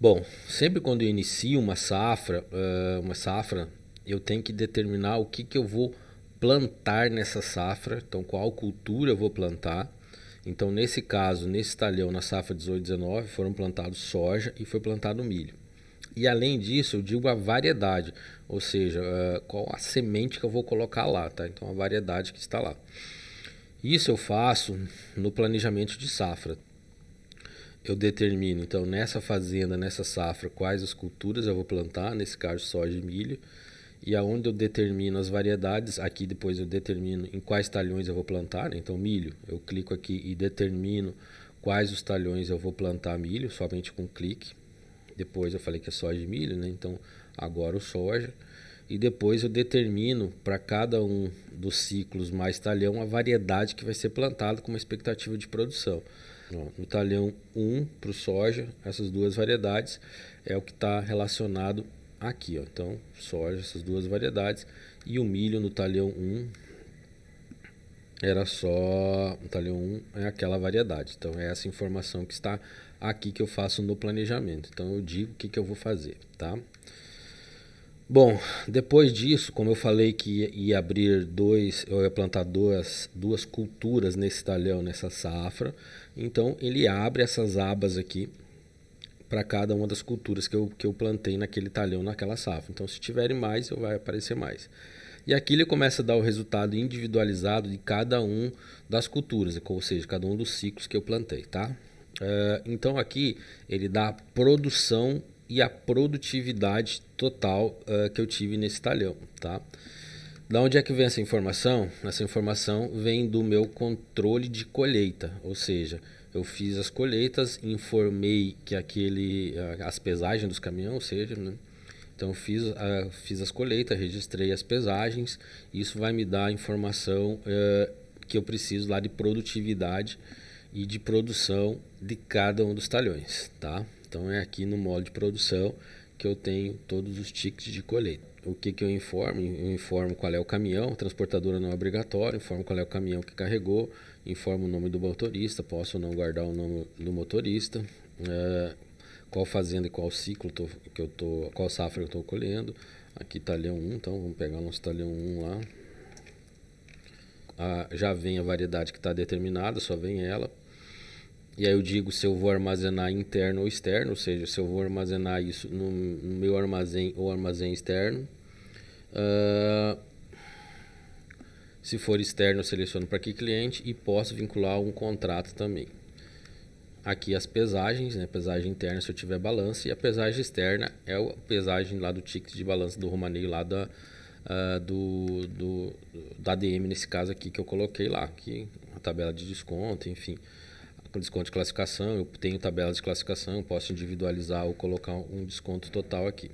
Bom, sempre quando eu inicio uma safra, eu tenho que determinar o que eu vou plantar nessa safra, então qual cultura eu vou plantar. Então, nesse caso, nesse talhão, na safra 18/19, foram plantados soja e foi plantado milho. E além disso, eu digo a variedade, ou seja, qual a semente que eu vou colocar lá, tá? Então, a variedade que está lá. Isso eu faço no planejamento de safra. Eu determino, então, nessa fazenda, nessa safra, quais as culturas eu vou plantar, nesse caso soja e milho, e aonde eu determino as variedades, aqui depois eu determino em quais talhões eu vou plantar, né? Então milho, eu clico aqui e determino quais os talhões eu vou plantar milho, somente com clique. Depois eu falei que é soja e milho, né? Então agora o soja. E depois eu determino para cada um dos ciclos mais talhão a variedade que vai ser plantada com uma expectativa de produção. No talhão 1 para o soja, essas duas variedades é o que está relacionado aqui. Ó. Então, soja, essas duas variedades. E o milho no talhão 1 era só. O talhão 1 é aquela variedade. Então, é essa informação que está aqui que eu faço no planejamento. Então, eu digo o que eu vou fazer, tá? Bom, depois disso, como eu falei que ia abrir eu ia plantar duas culturas nesse talhão, nessa safra, então ele abre essas abas aqui para cada uma das culturas que eu plantei naquele talhão, naquela safra. Então, se tiverem mais, vai aparecer mais. E aqui ele começa a dar o resultado individualizado de cada um das culturas, ou seja, cada um dos ciclos que eu plantei, tá? Então aqui ele dá a produção e a produtividade total que eu tive nesse talhão, tá? Da onde é que vem essa informação? Essa informação vem do meu controle de colheita, ou seja, eu fiz as colheitas, informei que as pesagens dos caminhões, ou seja, né? Então fiz as colheitas, registrei as pesagens, isso vai me dar a informação que eu preciso lá de produtividade e de produção de cada um dos talhões, tá? Então é aqui no modo de produção que eu tenho todos os tickets de colheita. O que eu informo? Eu informo qual é o caminhão, transportadora não é obrigatório, informo qual é o caminhão que carregou, informo o nome do motorista, posso ou não guardar o nome do motorista, qual fazenda e qual ciclo qual safra eu estou colhendo. Aqui talhão 1, então vamos pegar nosso talhão 1 lá. Já vem a variedade que está determinada, só vem ela. E aí eu digo se eu vou armazenar interno ou externo, ou seja, se eu vou armazenar isso no meu armazém ou armazém externo. Se for externo, eu seleciono para que cliente e posso vincular um contrato também. Aqui as pesagens, né? Pesagem interna se eu tiver balança, e a pesagem externa é a pesagem lá do ticket de balança do Romaneio lá da ADM nesse caso aqui que eu coloquei lá, aqui a tabela de desconto, enfim, com desconto de classificação, eu tenho tabela de classificação, eu posso individualizar ou colocar um desconto total aqui,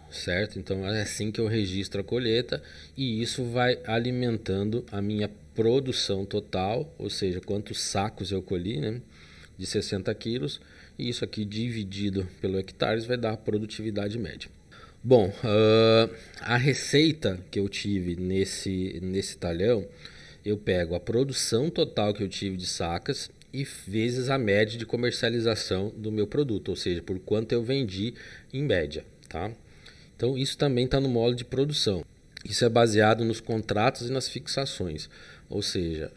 certo? Então é assim que eu registro a colheita e isso vai alimentando a minha produção total, ou seja, quantos sacos eu colhi, né, de 60 quilos, e isso aqui dividido pelo hectares vai dar a produtividade média. Bom, a receita que eu tive nesse talhão, eu pego a produção total que eu tive de sacas e vezes a média de comercialização do meu produto, ou seja, por quanto eu vendi em média, tá? Então isso também está no módulo de produção. Isso é baseado nos contratos e nas fixações, ou seja,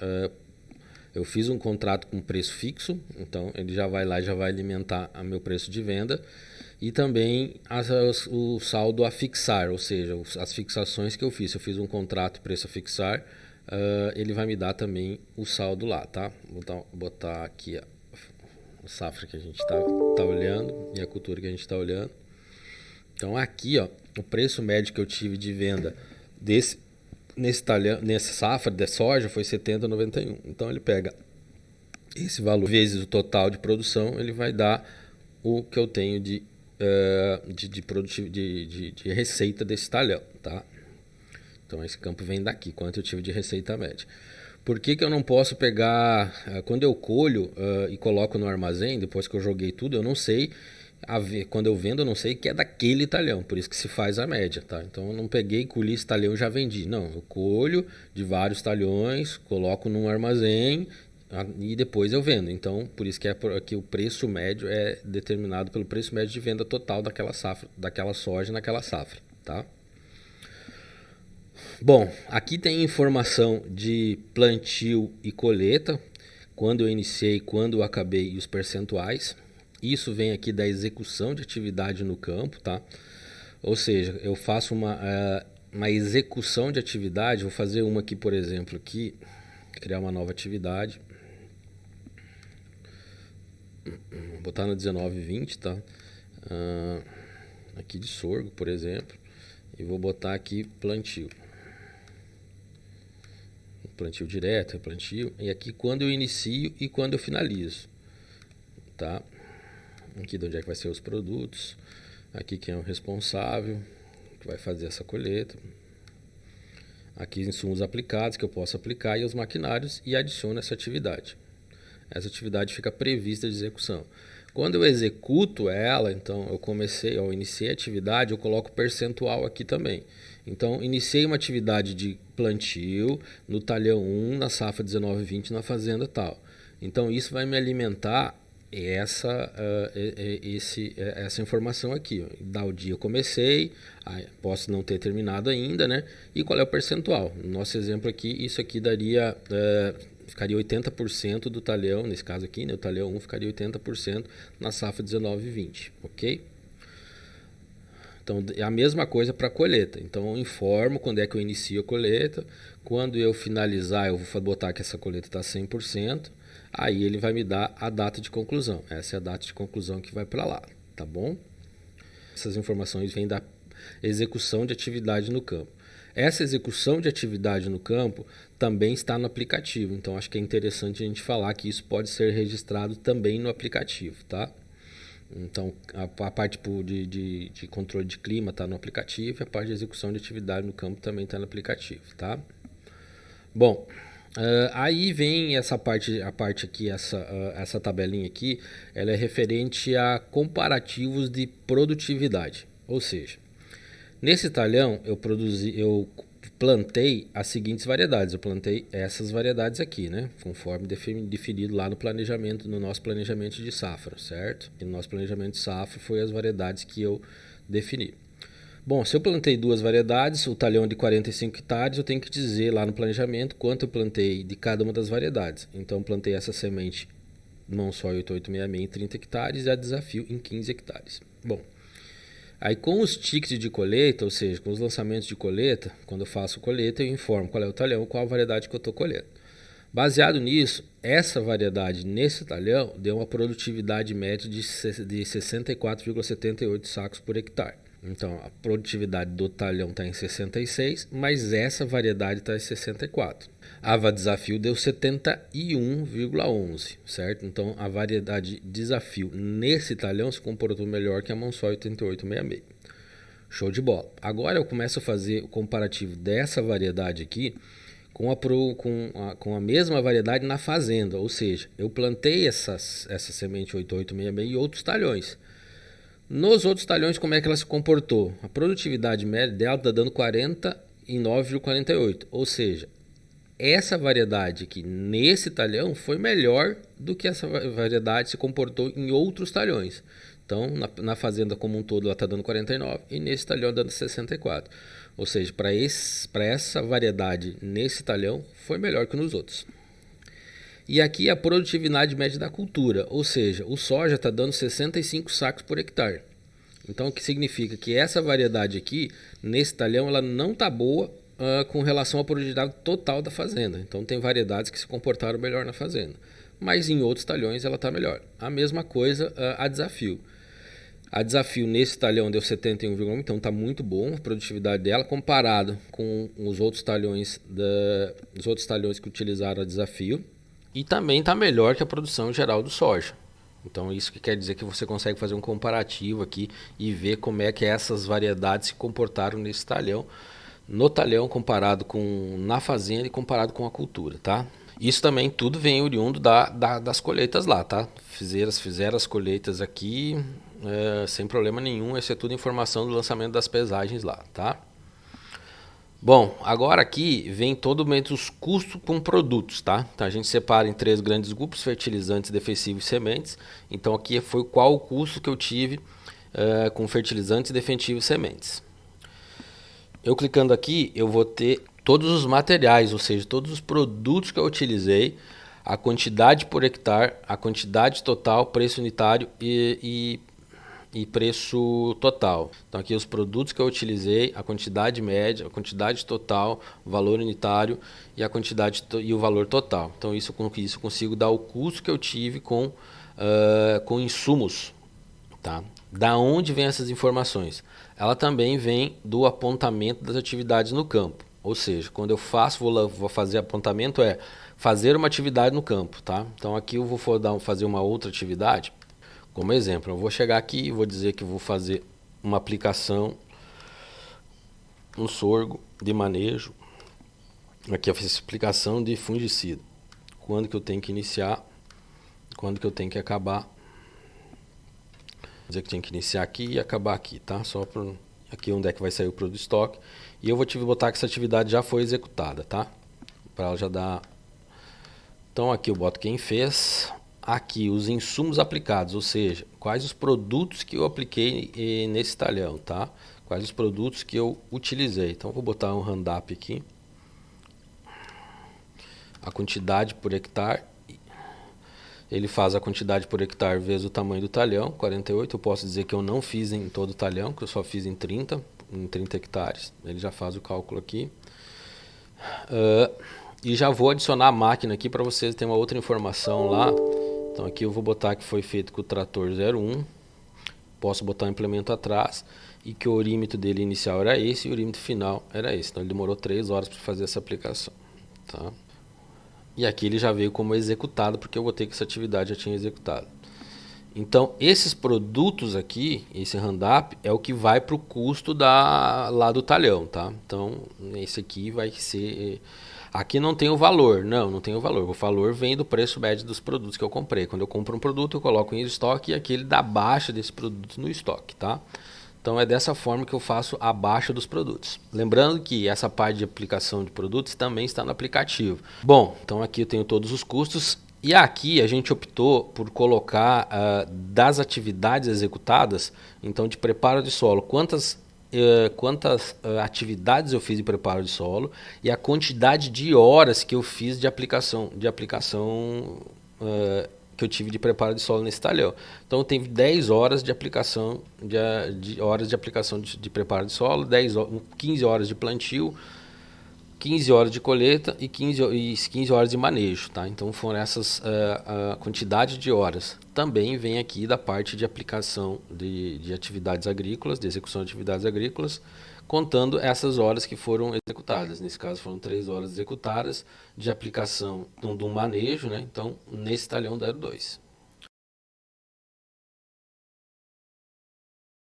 eu fiz um contrato com preço fixo, então ele já vai lá e já vai alimentar o meu preço de venda. E também o saldo a fixar, ou seja, as fixações que eu fiz. Se eu fiz um contrato preço a fixar, ele vai me dar também o saldo lá, tá? Vou botar aqui a safra que a gente tá olhando e a cultura que a gente está olhando. Então aqui, ó, o preço médio que eu tive de venda nessa safra de soja foi 70,91. Então ele pega esse valor vezes o total de produção, ele vai dar o que eu tenho de receita desse talhão, tá? Então esse campo vem daqui, quanto eu tive de receita média. Por que eu não posso pegar, quando eu colho e coloco no armazém, depois que eu joguei tudo, eu não sei, quando eu vendo eu não sei que é daquele talhão, por isso que se faz a média, tá? Então eu não peguei, colhi esse talhão e já vendi, não, eu colho de vários talhões, coloco num armazém e depois eu vendo. Então, por isso que o preço médio é determinado pelo preço médio de venda total daquela safra, daquela soja naquela safra, tá? Bom, aqui tem informação de plantio e colheita, quando eu iniciei, quando eu acabei e os percentuais. Isso vem aqui da execução de atividade no campo, tá? Ou seja, eu faço uma execução de atividade, vou fazer uma aqui, por exemplo, aqui, criar uma nova atividade. Vou botar no 19/20, tá? Aqui de sorgo, por exemplo, e vou botar aqui plantio. Plantio direto, replantio, e aqui quando eu inicio e quando eu finalizo, tá? Aqui de onde é que vai ser os produtos, aqui quem é o responsável, que vai fazer essa colheita, aqui insumos aplicados que eu posso aplicar e os maquinários, e adiciono essa atividade. Essa atividade fica prevista de execução. Quando eu executo ela, então eu iniciei a atividade, eu coloco percentual aqui também. Então, iniciei uma atividade de plantio no talhão 1, na safra 19/20, na fazenda tal. Então, isso vai me alimentar essa informação aqui. Da o dia eu comecei, posso não ter terminado ainda, né? E qual é o percentual? No nosso exemplo aqui, isso aqui daria... ficaria 80% do talhão, nesse caso aqui, né, o talhão 1 ficaria 80% na safra 19/20, ok? Então, é a mesma coisa para a colheita. Então, eu informo quando é que eu inicio a colheita. Quando eu finalizar, eu vou botar que essa colheita está 100%. Aí ele vai me dar a data de conclusão. Essa é a data de conclusão que vai para lá, tá bom? Essas informações vêm da execução de atividade no campo. Essa execução de atividade no campo também está no aplicativo. Então, acho que é interessante a gente falar que isso pode ser registrado também no aplicativo, tá? Então, a parte de controle de clima está no aplicativo, e a parte de execução de atividade no campo também está no aplicativo, tá? Bom, aí vem essa parte, aqui, essa tabelinha aqui, ela é referente a comparativos de produtividade. Ou seja, nesse talhão eu plantei as seguintes variedades. Eu plantei essas variedades aqui, né? Conforme definido lá no planejamento, no nosso planejamento de safra, certo? E no nosso planejamento de safra foi as variedades que eu defini. Bom, se eu plantei duas variedades, o talhão é de 45 hectares, eu tenho que dizer lá no planejamento quanto eu plantei de cada uma das variedades. Então, eu plantei essa semente não só 8866 em 30 hectares e a desafio em 15 hectares. Bom, aí com os tickets de colheita, ou seja, com os lançamentos de colheita, quando eu faço colheita, eu informo qual é o talhão, qual a variedade que eu estou colhendo. Baseado nisso, essa variedade nesse talhão deu uma produtividade média de 64,78 sacos por hectare. Então, a produtividade do talhão está em 66, mas essa variedade está em 64. A desafio deu 71,11, certo? Então, a variedade desafio nesse talhão se comportou melhor que a Monsoy 8866. Show de bola. Agora eu começo a fazer o comparativo dessa variedade aqui com a mesma variedade na fazenda, ou seja, eu plantei essa semente 8866 em outros talhões. Nos outros talhões, como é que ela se comportou? A produtividade média dela está dando 49,48, ou seja, essa variedade aqui nesse talhão foi melhor do que essa variedade se comportou em outros talhões. Então, na fazenda como um todo, ela está dando 49 e nesse talhão dando 64. Ou seja, para essa variedade nesse talhão foi melhor que nos outros. E aqui a produtividade média da cultura, ou seja, o soja está dando 65 sacos por hectare. Então, o que significa que essa variedade aqui, nesse talhão, ela não está boa com relação à produtividade total da fazenda. Então, tem variedades que se comportaram melhor na fazenda. Mas em outros talhões ela está melhor. A mesma coisa a desafio. A desafio nesse talhão deu 71,1, então está muito bom a produtividade dela comparado com os outros talhões que utilizaram a desafio. E também está melhor que a produção geral do soja. Então isso que quer dizer que você consegue fazer um comparativo aqui e ver como é que essas variedades se comportaram nesse talhão, no talhão comparado com na fazenda e comparado com a cultura, tá? Isso também tudo vem oriundo das colheitas lá, tá? Fizeram as colheitas aqui sem problema nenhum, essa é tudo informação do lançamento das pesagens lá, tá? Bom, agora aqui vem todo momento os custos com produtos, tá? Então a gente separa em três grandes grupos: fertilizantes, defensivos e sementes. Então aqui foi qual o custo que eu tive com fertilizantes, defensivos e sementes. Eu clicando aqui, eu vou ter todos os materiais, ou seja, todos os produtos que eu utilizei, a quantidade por hectare, a quantidade total, preço unitário e preço total. Então aqui os produtos que eu utilizei, a quantidade média, a quantidade total, o valor unitário e a quantidade e o valor total. Então isso com isso consigo dar o custo que eu tive com insumos, tá? Da onde vem essas informações? Ela também vem do apontamento das atividades no campo. Ou seja, quando eu vou fazer apontamento é fazer uma atividade no campo, tá? Então aqui eu vou fazer uma outra atividade. Como exemplo, eu vou chegar aqui e vou dizer que vou fazer uma aplicação no sorgo de manejo. Aqui eu fiz aplicação de fungicida. Quando que eu tenho que iniciar, quando que eu tenho que acabar. Vou dizer que tem que iniciar aqui e acabar aqui, tá? Só para aqui onde é que vai sair o produto estoque. E eu vou te botar que essa atividade já foi executada, tá? Para ela já dar. Então aqui eu boto quem fez. Aqui os insumos aplicados, ou seja, quais os produtos que eu apliquei nesse talhão, tá? Quais os produtos que eu utilizei. Então vou botar um roundup aqui. A quantidade por hectare. Ele faz a quantidade por hectare vezes o tamanho do talhão, 48. Eu posso dizer que eu não fiz em todo o talhão, que eu só fiz em 30 hectares. Ele já faz o cálculo aqui. E já vou adicionar a máquina aqui para vocês terem uma outra informação lá. Então aqui eu vou botar que foi feito com o trator 01. Posso botar o implemento atrás. E que o orímetro dele inicial era esse e o orímetro final era esse. Então ele demorou 3 horas para fazer essa aplicação. Tá? E aqui ele já veio como executado, porque eu botei que essa atividade já tinha executado. Então, esses produtos aqui, esse roundup, é o que vai para o custo lá do talhão, tá? Então, esse aqui vai ser... Aqui não tem o valor, não tem o valor. O valor vem do preço médio dos produtos que eu comprei. Quando eu compro um produto, eu coloco em estoque e aqui ele dá baixa desse produto no estoque, tá? Então é dessa forma que eu faço a baixa dos produtos. Lembrando que essa parte de aplicação de produtos também está no aplicativo. Bom, então aqui eu tenho todos os custos. E aqui a gente optou por colocar das atividades executadas, então de preparo de solo, quantas atividades eu fiz de preparo de solo e a quantidade de horas que eu fiz de aplicação que eu tive de preparo de solo nesse talhão. Então eu tive 10 horas de aplicação de preparo de solo, 15 horas de plantio, 15 horas de colheita e 15 horas de manejo, tá? Então foram essas a quantidade de horas. Também vem aqui da parte de aplicação de atividades agrícolas, de execução de atividades agrícolas, contando essas horas que foram executadas. Nesse caso foram 3 horas executadas de aplicação de um manejo, né? Então nesse talhão deram 2.